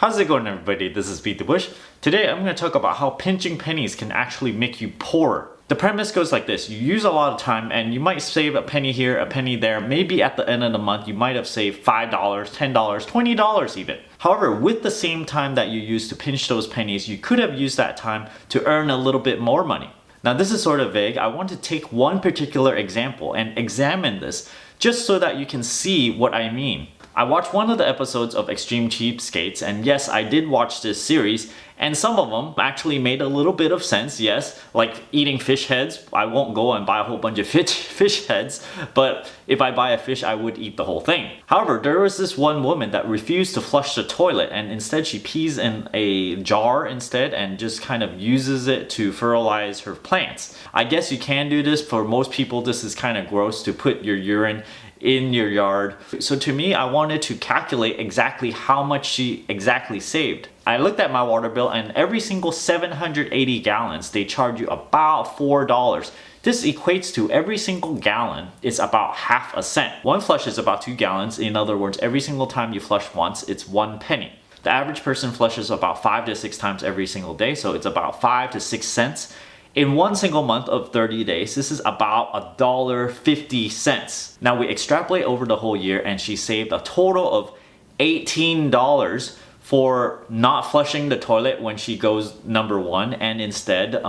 How's it going, everybody? This is BeatTheBush. Today I'm going to talk about how pinching pennies can actually make you poorer. The premise goes like this: you use a lot of time and you might save a penny here, a penny there. Maybe at the end of the month you might have saved $5, $10, $20 even. However, with the same time that you use to pinch those pennies, you could have used that time to earn a little bit more money. Now this is sort of vague. I want to take one particular example and examine this just so that you can see what I mean. I watched one of the episodes of Extreme Cheapskates, and yes, I did watch this series, and some of them actually made a little bit of sense, yes, like eating fish heads. I won't go and buy a whole bunch of fish heads, but if I buy a fish, I would eat the whole thing. However, there was this one woman that refused to flush the toilet, and instead she pees in a jar instead and just kind of uses it to fertilize her plants. I guess you can do this. For most people, this is kind of gross to put your urine in your yard. So to me, I wanted to calculate exactly how much she exactly saved. I looked at my water bill, and every single 780 gallons, they charge you about $4. This equates to every single gallon is about half a cent. One flush is about 2 gallons. In other words, every single time you flush once, it's 1 penny. The average person flushes about 5 to 6 times every single day, so it's about 5 to 6 cents. In one single month of 30 days, this is about $1.50. Now we extrapolate over the whole year, and she saved a total of $18 for not flushing the toilet when she goes number one, and instead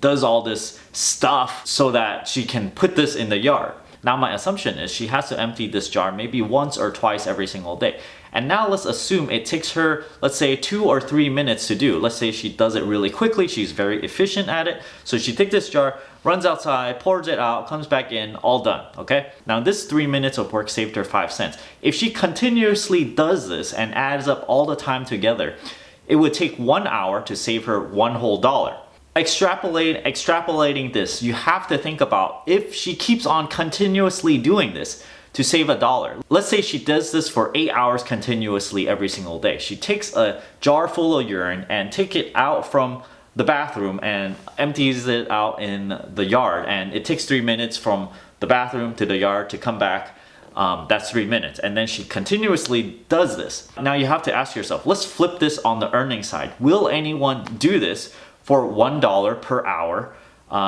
does all this stuff so that she can put this in the yard. Now my assumption is she has to empty this jar maybe once or twice every single day. And now let's assume it takes her, let's say, 2 or 3 minutes to do. Let's say she does it really quickly, she's very efficient at it. So she takes this jar, runs outside, pours it out, comes back in, all done, okay? Now this 3 minutes of work saved her 5 cents. If she continuously does this and adds up all the time together, it would take 1 hour to save her $1 whole. Extrapolating this, you have to think about if she keeps on continuously doing this to save $1. Let's say she does this for 8 hours continuously every single day. She takes a jar full of urine and take it out from the bathroom and empties it out in the yard, and it takes 3 minutes from the bathroom to the yard to come back. That's 3 minutes, and then she continuously does this. Now you have to ask yourself, let's flip this on the earning side. Will anyone do this for $1 per hour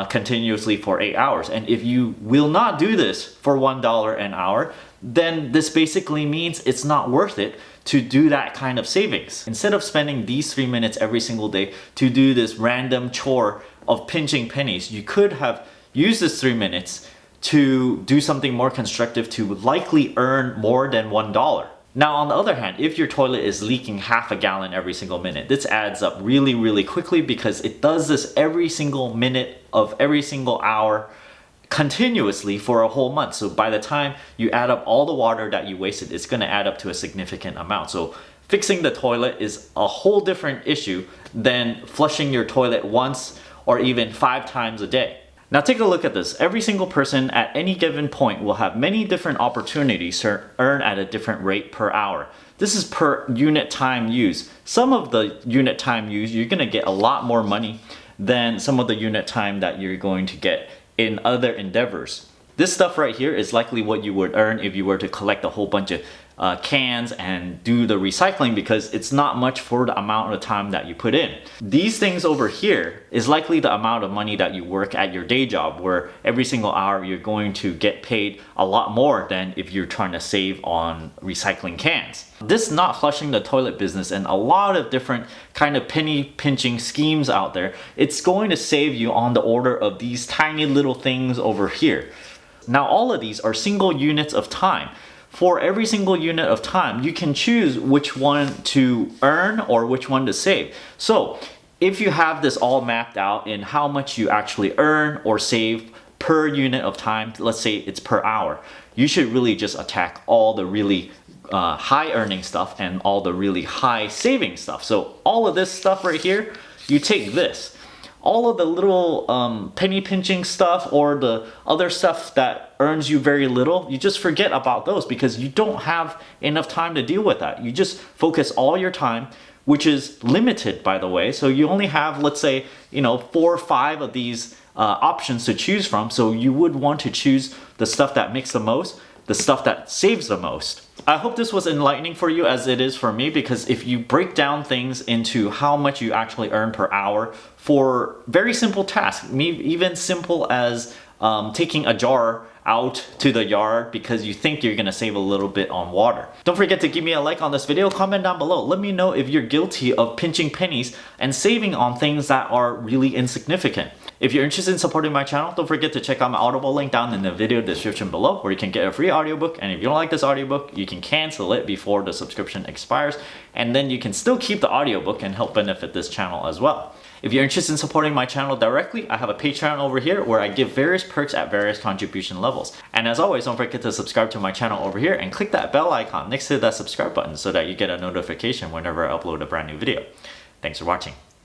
continuously for 8 hours? And if you will not do this for $1 an hour, then this basically means it's not worth it to do that kind of savings. Instead of spending these 3 minutes every single day to do this random chore of pinching pennies, you could have used this 3 minutes to do something more constructive to likely earn more than $1. Now on the other hand, if your toilet is leaking half a gallon every single minute, this adds up really quickly because it does this every single minute of every single hour continuously for a whole month. So by the time you add up all the water that you wasted, it's going to add up to a significant amount. So fixing the toilet is a whole different issue than flushing your toilet once or even 5 times a day. Now take a look at this. Every single person at any given point will have many different opportunities to earn at a different rate per hour. This is per unit time used. Some of the unit time used, you're going to get a lot more money than some of the unit time that you're going to get in other endeavors. This stuff right here is likely what you would earn if you were to collect a whole bunch of cans and do the recycling, because it's not much for the amount of time that you put in. These things over here is likely the amount of money that you work at your day job, where every single hour you're going to get paid a lot more than if you're trying to save on recycling cans. This not flushing the toilet business and a lot of different kind of penny pinching schemes out there, it's going to save you on the order of these tiny little things over here. Now all of these are single units of time. For every single unit of time, you can choose which one to earn or which one to save. So if you have this all mapped out in how much you actually earn or save per unit of time, let's say it's per hour, you should really just attack all the really high earning stuff and all the really high saving stuff. So all of this stuff right here, you take this. All of the little penny pinching stuff or the other stuff that earns you very little, you just forget about those because you don't have enough time to deal with that. You just focus all your time, which is limited, by the way. So you only have, let's say, 4 or 5 of these options to choose from. So you would want to choose the stuff that makes the most. the stuff that saves the most. I hope this was enlightening for you as it is for me, because if you break down things into how much you actually earn per hour for very simple tasks, even simple as taking a jar out to the yard because you think you're gonna save a little bit on water. Don't forget to give me a like on this video, comment down below. Let me know if you're guilty of pinching pennies and saving on things that are really insignificant. If you're interested in supporting my channel, don't forget to check out my Audible link down in the video description below, where you can get a free audiobook. And if you don't like this audiobook, you can cancel it before the subscription expires, and then you can still keep the audiobook and help benefit this channel as well. If you're interested in supporting my channel directly, I have a Patreon over here where I give various perks at various contribution levels. And as always, don't forget to subscribe to my channel over here and click that bell icon next to that subscribe button so that you get a notification whenever I upload a brand new video. Thanks for watching.